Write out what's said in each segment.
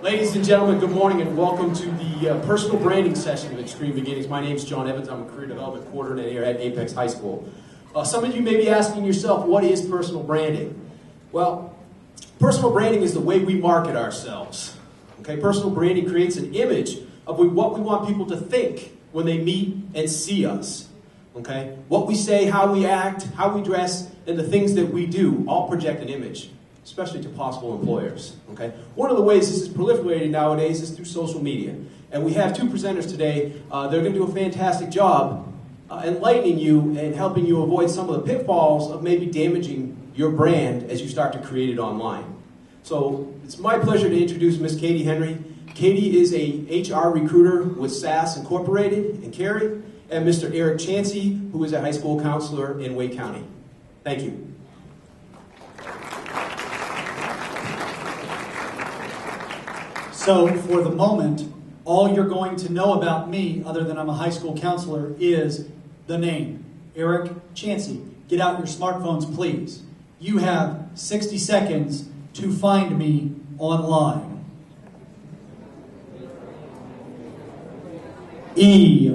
Ladies and gentlemen, good morning and welcome to the personal branding session of Extreme Beginnings. My name is John Evans. I'm a career development coordinator here at Apex High School. Some of you may be asking yourself, what is personal branding? Well, personal branding is the way we market ourselves. Okay, personal branding creates an image of what we want people to think when they meet and see us. Okay, what we say, how we act, how we dress, and the things that we do all project an image, especially to possible employers. Okay? One of the ways this is proliferating nowadays is through social media. And we have two presenters today. They're going to do a fantastic job enlightening you and helping you avoid some of the pitfalls of maybe damaging your brand as you start to create it online. So it's my pleasure to introduce Miss Katie Henry. Katie is a HR recruiter with SAS Incorporated in Cary, and Mr. Eric Chansey, who is a high school counselor in Wake County. Thank you. So for the moment, all you're going to know about me, other than I'm a high school counselor, is the name, Eric Chansey. Get out your smartphones, please. You have 60 seconds to find me online. ERICCHANCY.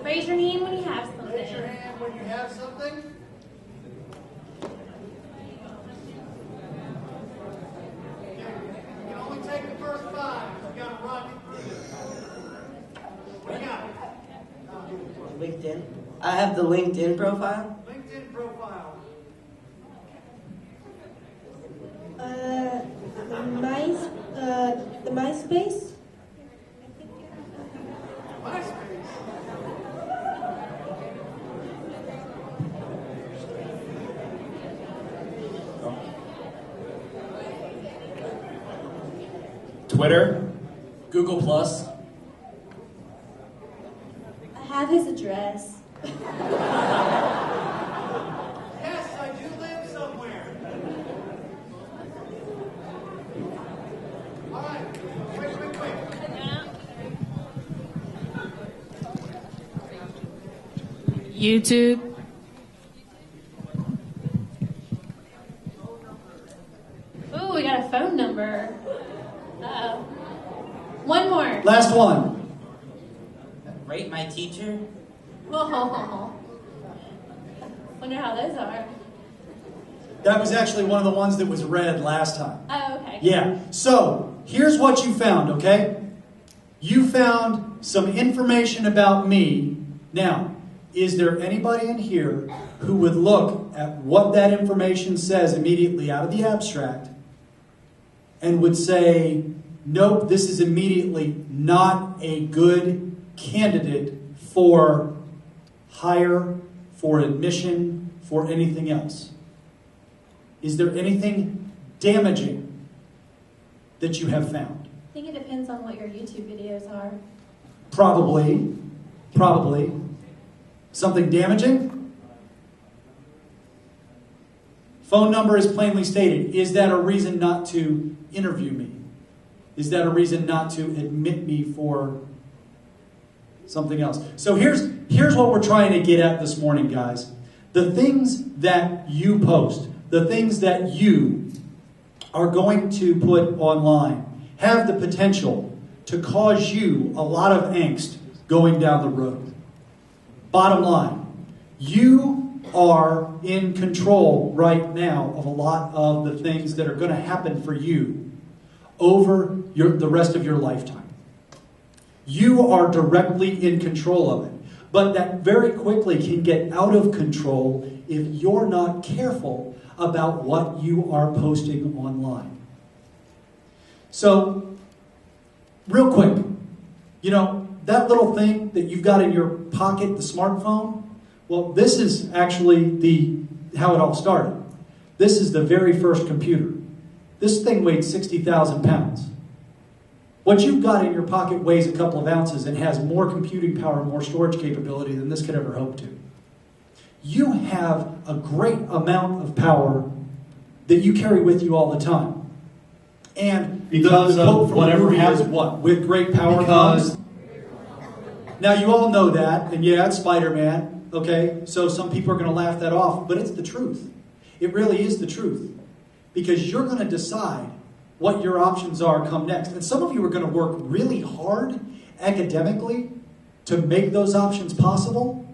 Raise your hand when you have something. Raise your hand when you have something. You can only take the first five. You got to run through this. What do you got? LinkedIn. I have the LinkedIn profile. LinkedIn profile. The MySpace? MySpace. Twitter. Google Plus. I have his address. Yes, I do live somewhere. All right. Quick. YouTube. Ooh, we got a phone number. One more. Last one. Rate my teacher. Oh. Wonder how those are. That was actually one of the ones that was read last time. Oh, okay. Yeah. So, here's what you found, okay? You found some information about me. Now, is there anybody in here who would look at what that information says immediately out of the abstract and would say, nope, this is immediately not a good candidate for hire, for admission, for anything else? Is there anything damaging that you have found? I think it depends on what your YouTube videos are. Probably. Something damaging? Phone number is plainly stated. Is that a reason not to interview me? Is that a reason not to admit me for something else? So here's what we're trying to get at this morning, guys. The things that you post, the things that you are going to put online have the potential to cause you a lot of angst going down the road. Bottom line, you are in control right now of a lot of the things that are going to happen for you over the rest of your lifetime. You are directly in control of it. But that very quickly can get out of control if you're not careful about what you are posting online. So, real quick, that little thing that you've got in your pocket, the smartphone, well, this is actually how it all started. This is the very first computer. This thing weighed 60,000 pounds. What you've got in your pocket weighs a couple of ounces and has more computing power and more storage capability than this could ever hope to. You have a great amount of power that you carry with you all the time. And because the quote of from whatever the movie is happened, what? With great power because comes Now, you all know that, and yeah, it's Spider-Man, okay? So some people are going to laugh that off, but it's the truth. It really is the truth. Because you're going to decide what your options are come next. And some of you are going to work really hard academically to make those options possible.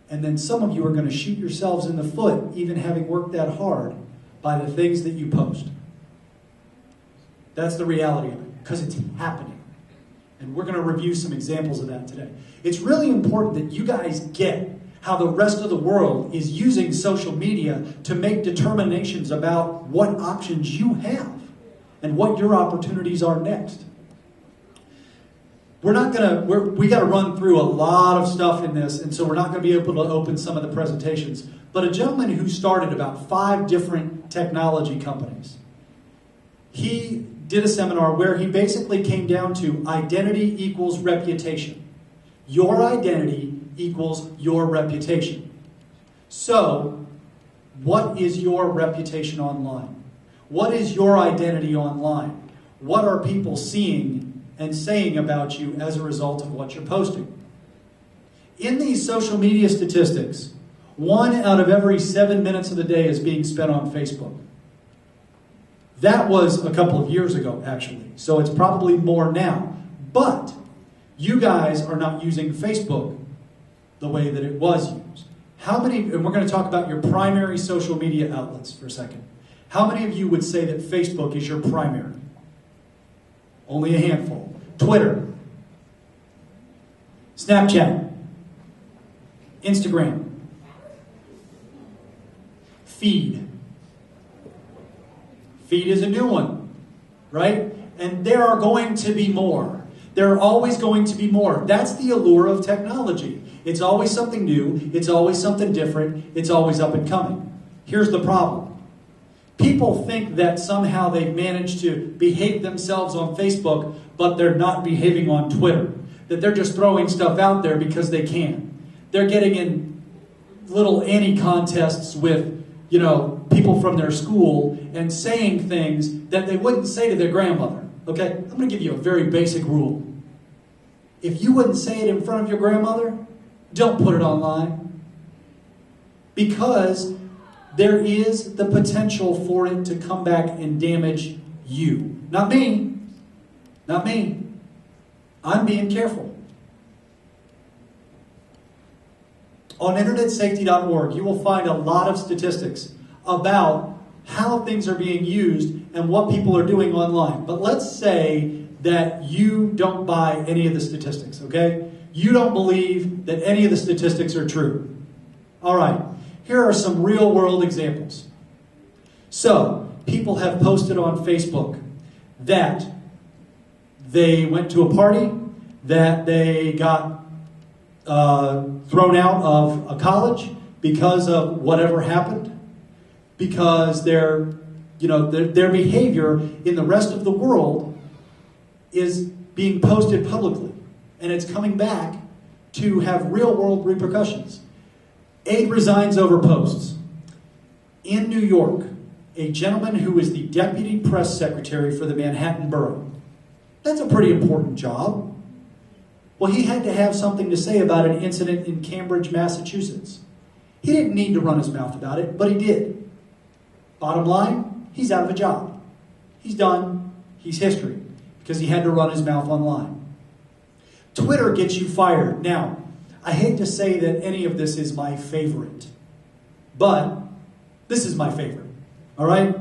And then some of you are going to shoot yourselves in the foot, even having worked that hard, by the things that you post. That's the reality of it, because it's happening. And we're going to review some examples of that today. It's really important that you guys get how the rest of the world is using social media to make determinations about what options you have and what your opportunities are next. We got to run through a lot of stuff in this, and so we're not going to be able to open some of the presentations. But a gentleman who started about 5 different technology companies, he did a seminar where he basically came down to identity equals reputation. Your identity equals your reputation. So, what is your reputation online? What is your identity online? What are people seeing and saying about you as a result of what you're posting? In these social media statistics, 1 out of every 7 minutes of the day is being spent on Facebook. That was a couple of years ago, actually, so it's probably more now. But you guys are not using Facebook the way that it was used. How many, and we're going to talk about your primary social media outlets for a second. How many of you would say that Facebook is your primary? Only a handful. Twitter, Snapchat, Instagram, Feed. Feed is a new one, right? And there are going to be more. There are always going to be more. That's the allure of technology. It's always something new. It's always something different. It's always up and coming. Here's the problem. People think that somehow they've managed to behave themselves on Facebook, but they're not behaving on Twitter. That they're just throwing stuff out there because they can. They're getting in little anti-contests with, people from their school and saying things that they wouldn't say to their grandmother. Okay? I'm going to give you a very basic rule. If you wouldn't say it in front of your grandmother, don't put it online. Because there is the potential for it to come back and damage you. Not me. Not me. I'm being careful. On internetsafety.org, you will find a lot of statistics about how things are being used and what people are doing online. But let's say that you don't buy any of the statistics, okay? You don't believe that any of the statistics are true. All right, here are some real-world examples. So, people have posted on Facebook that they went to a party, that they got thrown out of a college because of whatever happened, because their behavior in the rest of the world is being posted publicly, and it's coming back to have real-world repercussions. Aide resigns over posts. In New York, a gentleman who is the deputy press secretary for the Manhattan Borough. That's a pretty important job. Well, he had to have something to say about an incident in Cambridge, Massachusetts. He didn't need to run his mouth about it, but he did. Bottom line, he's out of a job. He's done. He's history, because he had to run his mouth online. Twitter gets you fired. Now, I hate to say that any of this is my favorite, but this is my favorite, all right?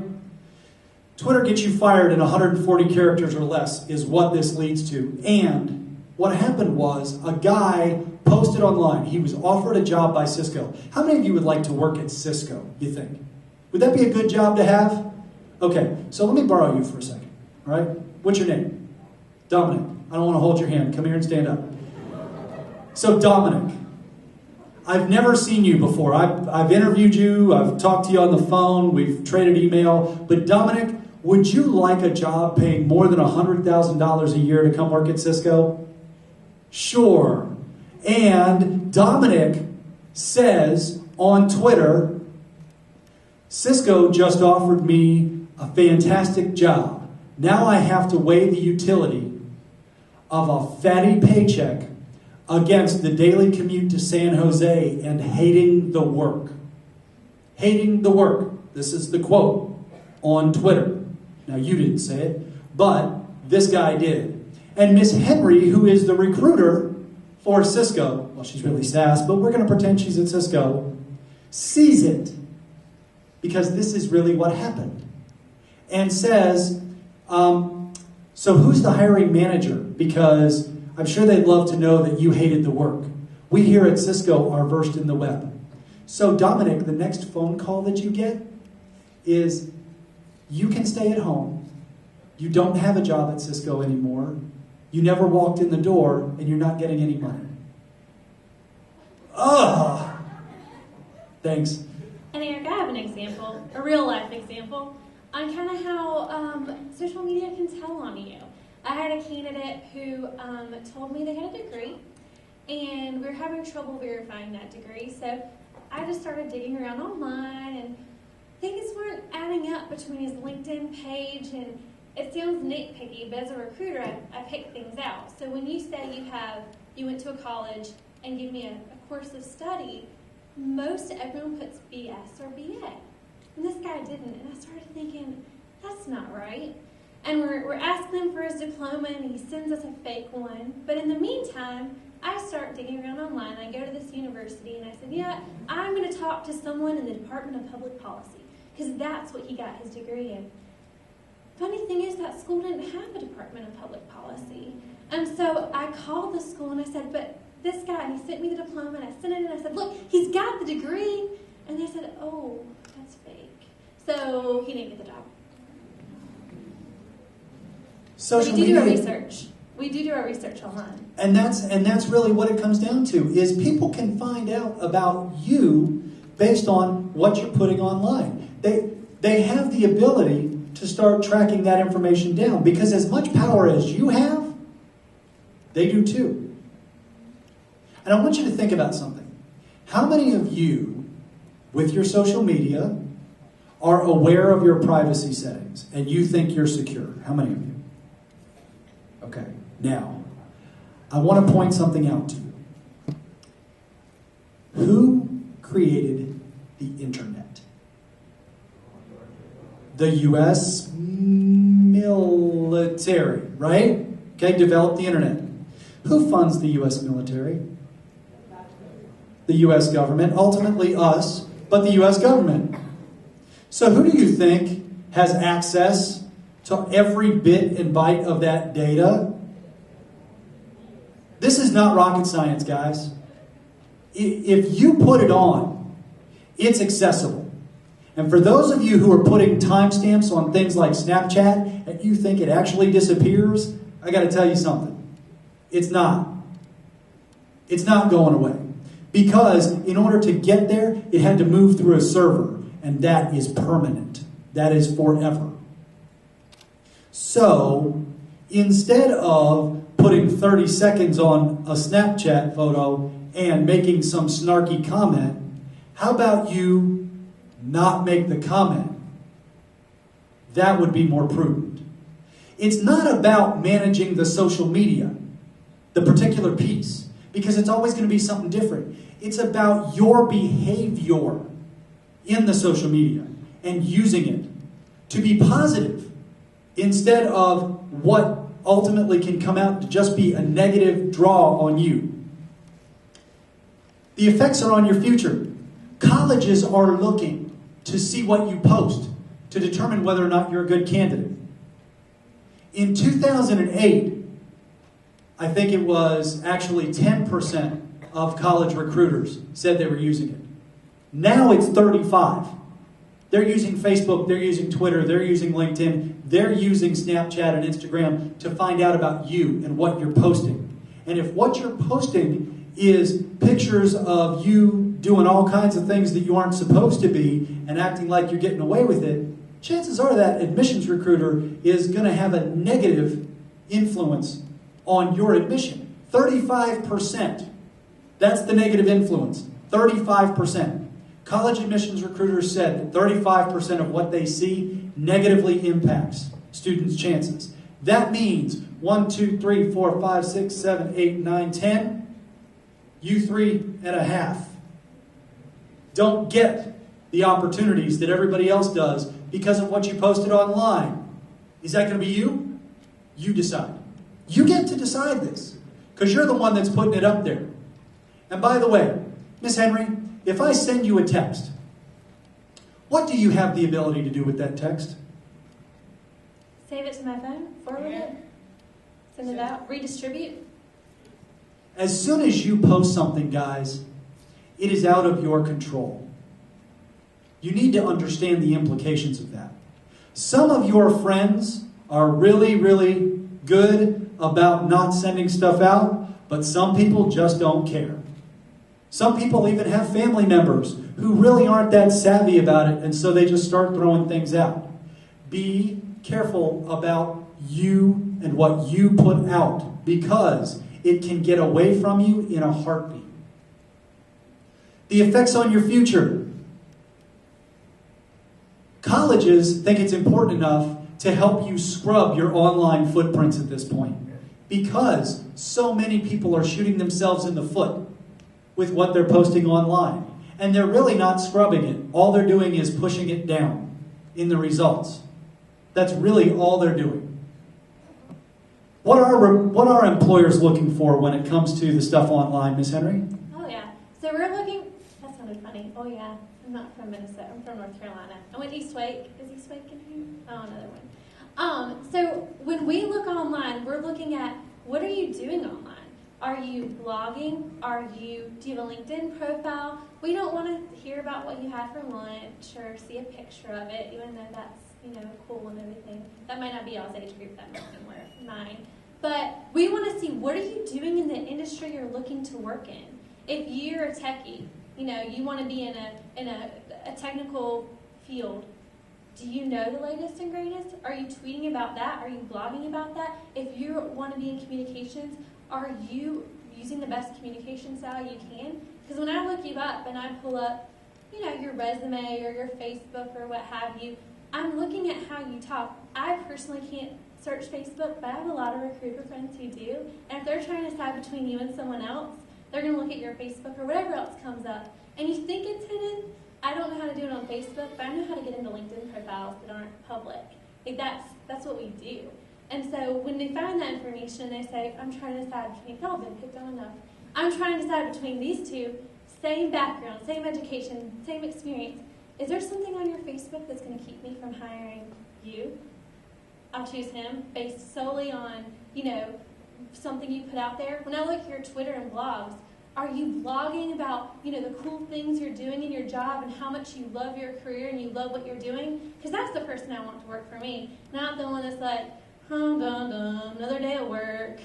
Twitter gets you fired in 140 characters or less is what this leads to. And what happened was a guy posted online. He was offered a job by Cisco. How many of you would like to work at Cisco, you think? Would that be a good job to have? Okay, so let me borrow you for a second, all right? What's your name? Dominic. I don't want to hold your hand. Come here and stand up. So Dominic, I've never seen you before. I've interviewed you. I've talked to you on the phone. We've traded email. But Dominic, would you like a job paying more than $100,000 a year to come work at Cisco? Sure. And Dominic says on Twitter, Cisco just offered me a fantastic job. Now I have to weigh the utility of a fatty paycheck against the daily commute to San Jose and hating the work. Hating the work. This is the quote on Twitter. Now, you didn't say it, but this guy did. And Miss Henry, who is the recruiter for Cisco, well, she's really SAS, but we're going to pretend she's at Cisco, sees it, because this is really what happened, and says, so who's the hiring manager? Because I'm sure they'd love to know that you hated the work. We here at Cisco are versed in the web. So Dominic, the next phone call that you get is, you can stay at home, you don't have a job at Cisco anymore, you never walked in the door, and you're not getting any money. Ugh! Thanks. And Eric, I have an example, a real life example, on kind of how social media can tell on you. I had a candidate who told me they had a degree, and we were having trouble verifying that degree, so I just started digging around online, and things weren't adding up between his LinkedIn page, and it sounds nitpicky, but as a recruiter, I pick things out. So when you say you went to a college and give me a course of study, most everyone puts BS or BA. And this guy didn't, and I started thinking, that's not right. And we're asking him for his diploma, and he sends us a fake one. But in the meantime, I start digging around online. I go to this university, and I said, yeah, I'm going to talk to someone in the Department of Public Policy, because that's what he got his degree in. Funny thing is, that school didn't have a Department of Public Policy. And so I called the school, and I said, but this guy, and he sent me the diploma, and I sent it in, and I said, look, he's got the degree. And they said, oh, that's fake. So he didn't get the job. Social we do media, our research. We do our research online. And that's really what it comes down to, is people can find out about you based on what you're putting online. They have the ability to start tracking that information down, because as much power as you have, they do too. And I want you to think about something. How many of you, with your social media, are aware of your privacy settings and you think you're secure? How many of you? Okay, now, I want to point something out to you. Who created the internet? The U.S. military, right? Okay, developed the internet. Who funds the U.S. military? The U.S. government, ultimately us, but the U.S. government. So who do you think has access to every bit and byte of that data? This is not rocket science, guys. If you put it on, it's accessible. And for those of you who are putting timestamps on things like Snapchat and you think it actually disappears, I got to tell you something. It's not. It's not going away. Because in order to get there, it had to move through a server. And that is permanent. That is forever. So, instead of putting 30 seconds on a Snapchat photo and making some snarky comment, how about you not make the comment? That would be more prudent. It's not about managing the social media, the particular piece, because it's always going to be something different. It's about your behavior in the social media and using it to be positive instead of what ultimately can come out to just be a negative draw on you. The effects are on your future. Colleges are looking to see what you post to determine whether or not you're a good candidate. In 2008, I think it was actually 10% of college recruiters said they were using it. Now it's 35%. They're using Facebook, they're using Twitter, they're using LinkedIn, they're using Snapchat and Instagram to find out about you and what you're posting. And if what you're posting is pictures of you doing all kinds of things that you aren't supposed to be and acting like you're getting away with it, chances are that admissions recruiter is going to have a negative influence on your admission. 35%. That's the negative influence. 35%. College admissions recruiters said that 35% of what they see negatively impacts students' chances. That means 1, 2, 3, 4, 5, 6, 7, 8, 9, 10. You 3.5 don't get the opportunities that everybody else does because of what you posted online. Is that going to be you? You decide. You get to decide this because you're the one that's putting it up there. And by the way, Miss Henry, if I send you a text, what do you have the ability to do with that text? Save it to my phone, forward it, send it out, redistribute. As soon as you post something, guys, it is out of your control. You need to understand the implications of that. Some of your friends are really, really good about not sending stuff out, but some people just don't care. Some people even have family members who really aren't that savvy about it, and so they just start throwing things out. Be careful about you and what you put out, because it can get away from you in a heartbeat. The effects on your future. Colleges think it's important enough to help you scrub your online footprints at this point, because so many people are shooting themselves in the foot with what they're posting online. And they're really not scrubbing it. All they're doing is pushing it down in the results. That's really all they're doing. What are employers looking for when it comes to the stuff online, Miss Henry? Oh yeah. So we're looking, that sounded funny. Oh yeah. I'm not from Minnesota. I'm from North Carolina. I went to East Wake. Is East Wake in here? Oh, another one. So when we look online, we're looking at what are you doing online? Are you blogging? Do you have a LinkedIn profile? We don't want to hear about what you had for lunch or see a picture of it, even though that's, cool and everything. That might not be y'all's age group, that might be more mine. But we want to see what are you doing in the industry you're looking to work in. If you're a techie, you want to be in a technical field, do you know the latest and greatest? Are you tweeting about that? Are you blogging about that? If you want to be in communications, are you using the best communication style you can? Because when I look you up and I pull up, your resume or your Facebook or what have you, I'm looking at how you talk. I personally can't search Facebook, but I have a lot of recruiter friends who do. And if they're trying to decide between you and someone else, they're going to look at your Facebook or whatever else comes up. And you think it's hidden? I don't know how to do it on Facebook, but I know how to get into LinkedIn profiles that aren't public. That's what we do. And so when they find that information, they say, I'm trying to decide between, y'all been picked on enough. I'm trying to decide between these two, same background, same education, same experience. Is there something on your Facebook that's going to keep me from hiring you? I'll choose him based solely on, something you put out there. When I look at your Twitter and blogs, are you blogging about, the cool things you're doing in your job and how much you love your career and you love what you're doing? Because that's the person I want to work for me. Not the one that's like, another day at work,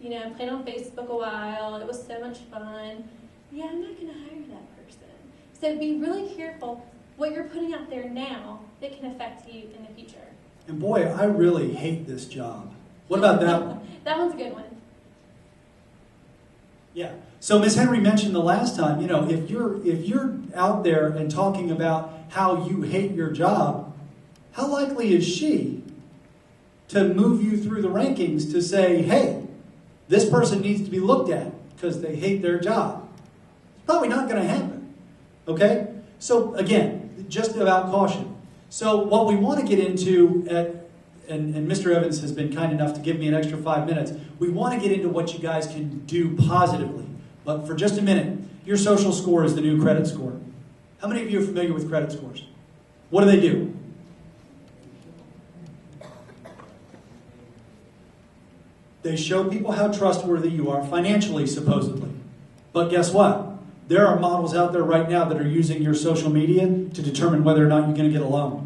played on Facebook a while, it was so much fun. Yeah, I'm not going to hire that person. So be really careful what you're putting out there now that can affect you in the future. And boy, I really hate this job. What about that one? That one's a good one. Yeah. So Ms. Henry mentioned the last time, if you're out there and talking about how you hate your job, how likely is she to move you through the rankings to say, hey, this person needs to be looked at because they hate their job? It's probably not going to happen. Okay? So again, just about caution. So what we want to get into, and Mr. Evans has been kind enough to give me an extra 5 minutes, we want to get into what you guys can do positively. But for just a minute, your social score is the new credit score. How many of you are familiar with credit scores? What do? They show people how trustworthy you are financially, supposedly. But guess what? There are models out there right now that are using your social media to determine whether or not you're going to get a loan.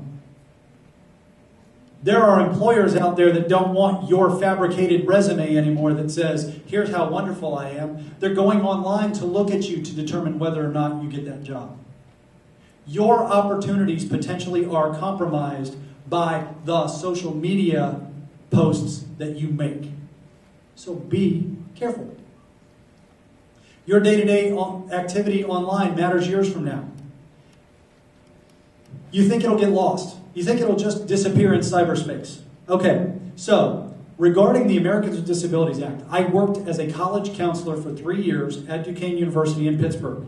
There are employers out there that don't want your fabricated resume anymore that says, here's how wonderful I am. They're going online to look at you to determine whether or not you get that job. Your opportunities potentially are compromised by the social media posts that you make. So be careful. Your day-to-day activity online matters years from now. You think it'll get lost. You think it'll just disappear in cyberspace. Okay, so regarding the Americans with Disabilities Act, I worked as a college counselor for 3 years at Duquesne University in Pittsburgh.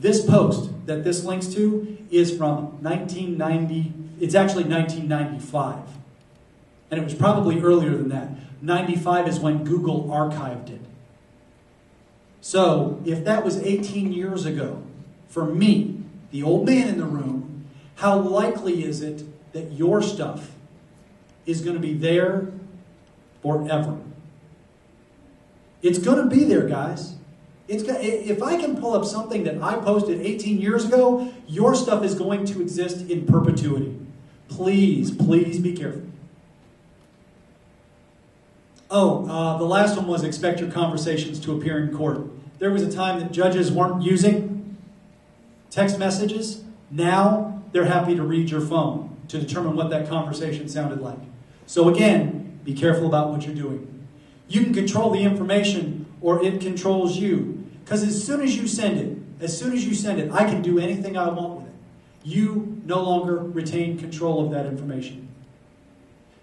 This post that this links to is from 1990, it's actually 1995. And it was probably earlier than that. 95 is when Google archived it. So, if that was 18 years ago, for me, the old man in the room, how likely is it that your stuff is going to be there forever? It's going to be there, guys. If I can pull up something that I posted 18 years ago, your stuff is going to exist in perpetuity. Please, please be careful. The last one was expect your conversations to appear in court. There was a time that judges weren't using text messages. Now they're happy to read your phone to determine what that conversation sounded like. So again, be careful about what you're doing. You can control the information or it controls you. Because as soon as you send it, I can do anything I want with it. You no longer retain control of that information.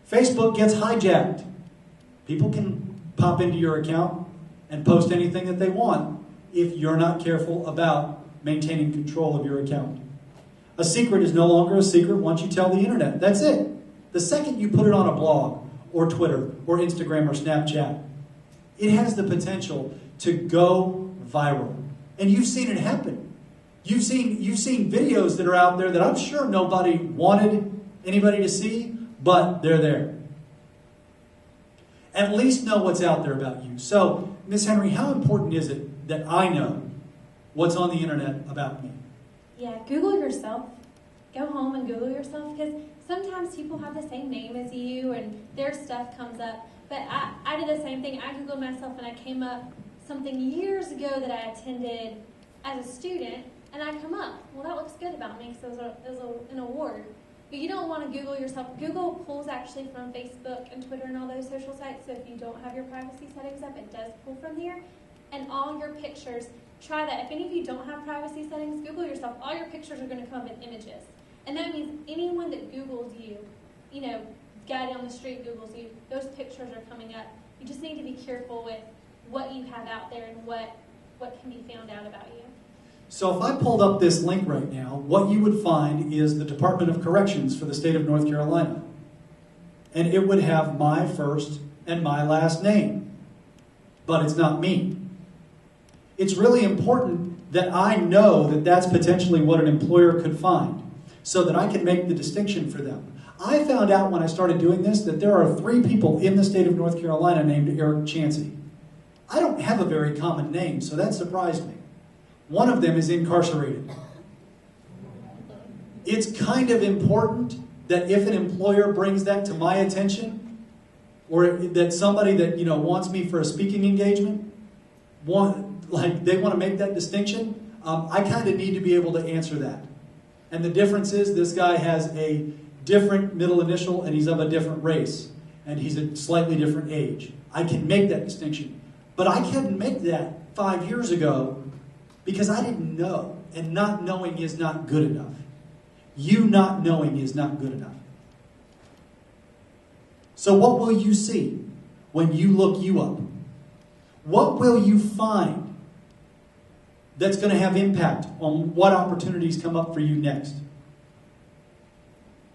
Facebook gets hijacked. People can pop into your account and post anything that they want if you're not careful about maintaining control of your account. A secret is no longer a secret once you tell the internet. That's it. The second you put it on a blog or Twitter or Instagram or Snapchat, it has the potential to go viral. And you've seen it happen. You've seen videos that are out there that I'm sure nobody wanted anybody to see, but they're there. At least know what's out there about you. So, Miss Henry, how important is it that I know what's on the internet about me? Yeah, Google yourself. Go home and Google yourself, because sometimes people have the same name as you and their stuff comes up. But I did the same thing. I Googled myself and I came up something years ago that I attended as a student, and I come up. Well, that looks good about me because it was an award. But you don't want to Google yourself. Google pulls actually from Facebook and Twitter and all those social sites, so if you don't have your privacy settings up, it does pull from there. And all your pictures, try that. If any of you don't have privacy settings, Google yourself. All your pictures are going to come up in images. And that means anyone that Googles you, guy down the street Googles you, those pictures are coming up. You just need to be careful with what you have out there and what can be found out about you. So if I pulled up this link right now, what you would find is the Department of Corrections for the state of North Carolina. And it would have my first and my last name. But it's not me. It's really important that I know that that's potentially what an employer could find, so that I can make the distinction for them. I found out when I started doing this that there are 3 people in the state of North Carolina named Eric Chansey. I don't have a very common name, so that surprised me. One of them is incarcerated. It's kind of important that if an employer brings that to my attention, or that somebody that wants me for a speaking engagement, they want to make that distinction, I kind of need to be able to answer that. And the difference is this guy has a different middle initial and he's of a different race and he's a slightly different age. I can make that distinction. But I couldn't make that 5 years ago because I didn't know. And not knowing is not good enough. You not knowing is not good enough. So what will you see when you look you up? What will you find that's going to have impact on what opportunities come up for you next?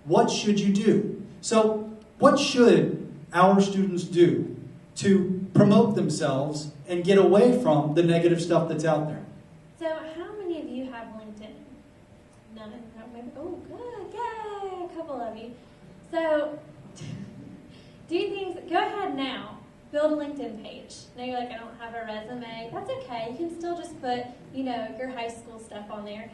What should you do? So what should our students do to promote themselves and get away from the negative stuff that's out there? So how many of you have LinkedIn? None. Maybe, oh, good. Yay! A couple of you. So do things. Go ahead now. Build a LinkedIn page. Now you're like, I don't have a resume. That's okay. You can still just put, your high school stuff on there.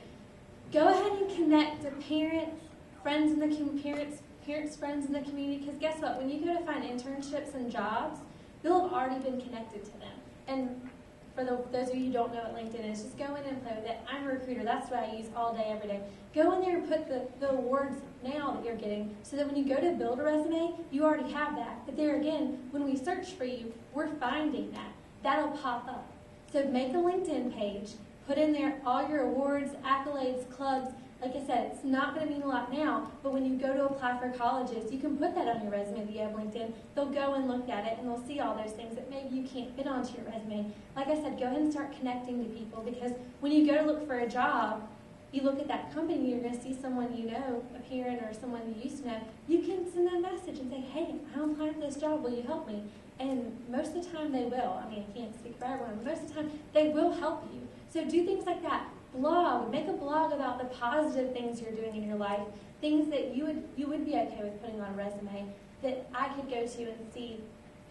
Go ahead and connect to parents, friends in the parents, friends in the community. Because guess what? When you go to find internships and jobs, you'll have already been connected to them. And for those of you who don't know what LinkedIn is, just go in and play with it. I'm a recruiter. That's what I use all day, every day. Go in there and put the awards now that you're getting so that when you go to build a resume, you already have that. But there again, when we search for you, we're finding that. That'll pop up. So make a LinkedIn page. Put in there all your awards, accolades, clubs. Like I said, it's not going to mean a lot now, but when you go to apply for colleges, you can put that on your resume that you have LinkedIn. They'll go and look at it, and they'll see all those things that maybe you can't fit onto your resume. Like I said, go ahead and start connecting to people, because when you go to look for a job, you look at that company, you're going to see someone you know, a parent or someone you used to know. You can send them a message and say, hey, I'm applying for this job, will you help me? And most of the time they will. I mean, I can't speak for everyone, but most of the time they will help you. So do things like that. Blog. Make a blog about the positive things you're doing in your life, things that you would be okay with putting on a resume that I could go to and see,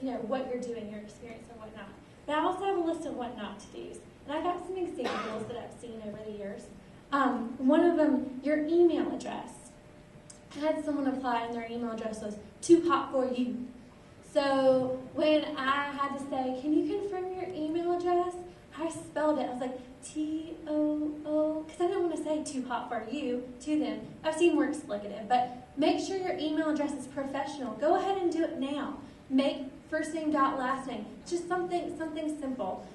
what you're doing, your experience and whatnot. But I also have a list of what not to do. And I got some examples that I've seen over the years. One of them, your email address. I had someone apply and their email address was too hot for you. So when I had to say, can you confirm your email address? I spelled it. I was like, T-O-O, because I didn't want to say too hot for you to them. I've seen more explicative, but make sure your email address is professional. Go ahead and do it now. Make first name dot last name. Just something simple.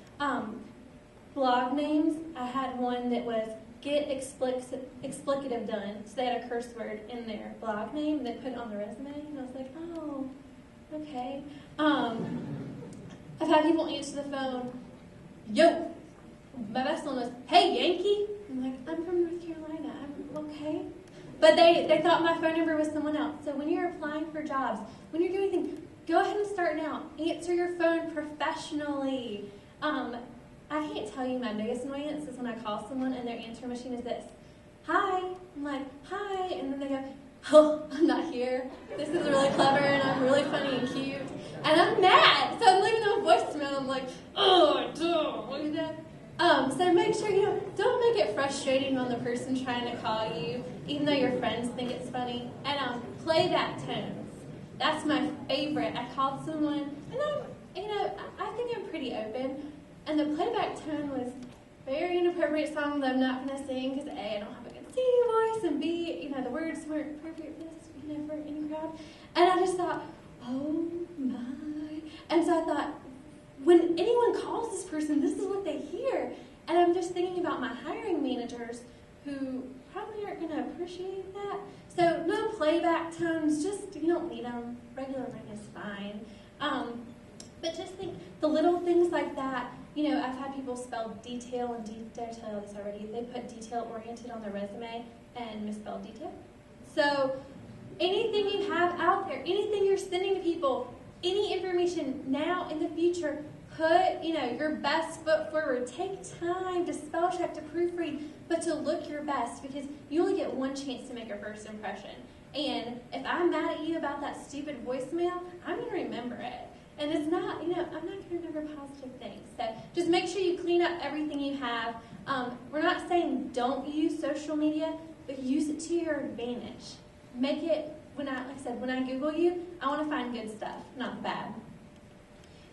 Blog names, I had one that was get explicative done. So they had a curse word in their blog name, and they put it on the resume, and I was like, oh, okay. I've had people answer the phone, yo, my best one was, hey, Yankee. I'm like, I'm from North Carolina. I'm okay. But they thought my phone number was someone else. So when you're applying for jobs, when you're doing things, go ahead and start now. Answer your phone professionally. I can't tell you my biggest annoyance is when I call someone and their answering machine is this. Hi. I'm like, hi. And then they go, oh, I'm not here. This is really clever and I'm really funny and cute. And I'm mad. So I'm leaving them a voicemail. I'm like, oh, don't. What is that? So make sure, don't make it frustrating on the person trying to call you, even though your friends think it's funny. And playback tones. That's my favorite. I called someone, and I think I'm pretty open. And the playback tone was very inappropriate songs I'm not going to sing because A, I don't have a good singing voice, and B, the words weren't appropriate for any crowd. And I just thought, oh my. And so I thought, when anyone calls this person, this is what they hear. And I'm just thinking about my hiring managers who probably aren't going to appreciate that. So no playback tones, just, you don't need them. Regular ring is fine. But just think, the little things like that, I've had people spell detail and did I tell you this already? They put detail-oriented on their resume and misspelled detail. So anything you have out there, anything you're sending to people, any information now in the future, put, your best foot forward. Take time to spell check, to proofread, but to look your best, because you only get one chance to make a first impression. And if I'm mad at you about that stupid voicemail, I'm going to remember it. And it's not, I'm not going to remember positive things. So just make sure you clean up everything you have. We're not saying don't use social media, but use it to your advantage. Make it, when I Google you, I want to find good stuff, not bad.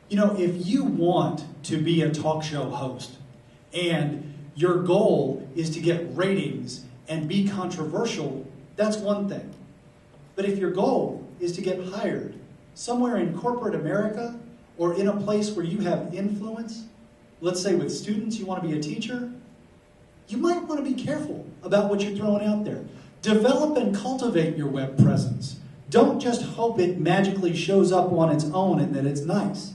If you want to be a talk show host and your goal is to get ratings and be controversial, that's one thing. But if your goal is to get hired somewhere in corporate America or in a place where you have influence, let's say with students, you want to be a teacher, you might want to be careful about what you're throwing out there. Develop and cultivate your web presence. Don't just hope it magically shows up on its own and that it's nice.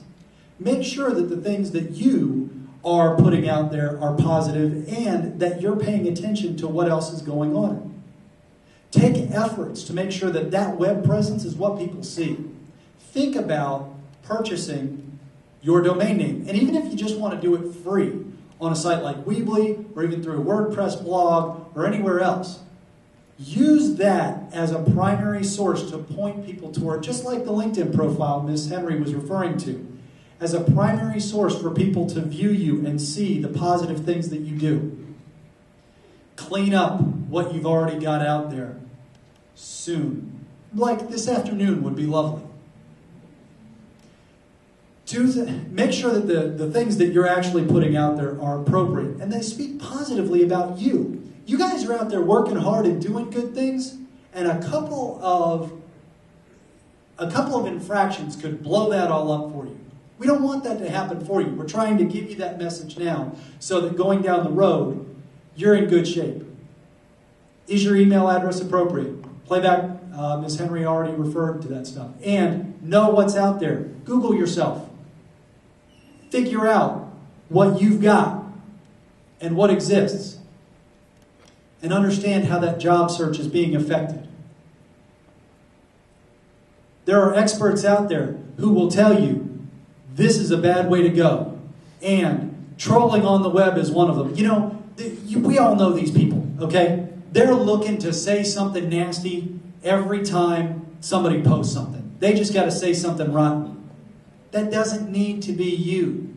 Make sure that the things that you are putting out there are positive and that you're paying attention to what else is going on. Take efforts to make sure that that web presence is what people see. Think about purchasing your domain name. And even if you just want to do it free on a site like Weebly or even through a WordPress blog or anywhere else, use that as a primary source to point people toward, just like the LinkedIn profile Ms. Henry was referring to, as a primary source for people to view you and see the positive things that you do. Clean up what you've already got out there soon. Like this afternoon would be lovely. Make sure that the things that you're actually putting out there are appropriate and they speak positively about you. You guys are out there working hard and doing good things, and a couple of infractions could blow that all up for you. We don't want that to happen for you. We're trying to give you that message now so that going down the road, you're in good shape. Is your email address appropriate? Playback, Ms. Henry already referred to that stuff. And know what's out there. Google yourself. Figure out what you've got and what exists. And understand how that job search is being affected. There are experts out there who will tell you this is a bad way to go. And trolling on the web is one of them. You know, we all know these people, okay? They're looking to say something nasty every time somebody posts something. They just got to say something rotten. That doesn't need to be you.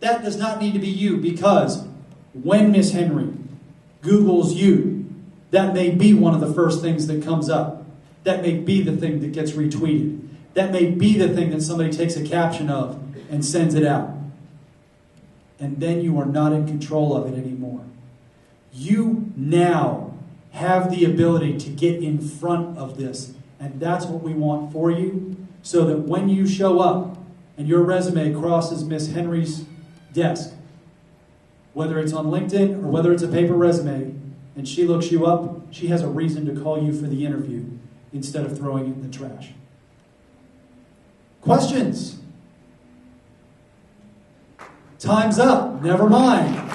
That does not need to be you, because when Miss Henry Googles you, that may be one of the first things that comes up. That may be the thing that gets retweeted. That may be the thing that somebody takes a caption of and sends it out. And then you are not in control of it anymore. You now have the ability to get in front of this. And that's what we want for you, so that when you show up and your resume crosses Miss Henry's desk, whether it's on LinkedIn or whether it's a paper resume, and she looks you up, she has a reason to call you for the interview instead of throwing it in the trash. Questions? Time's up. Never mind.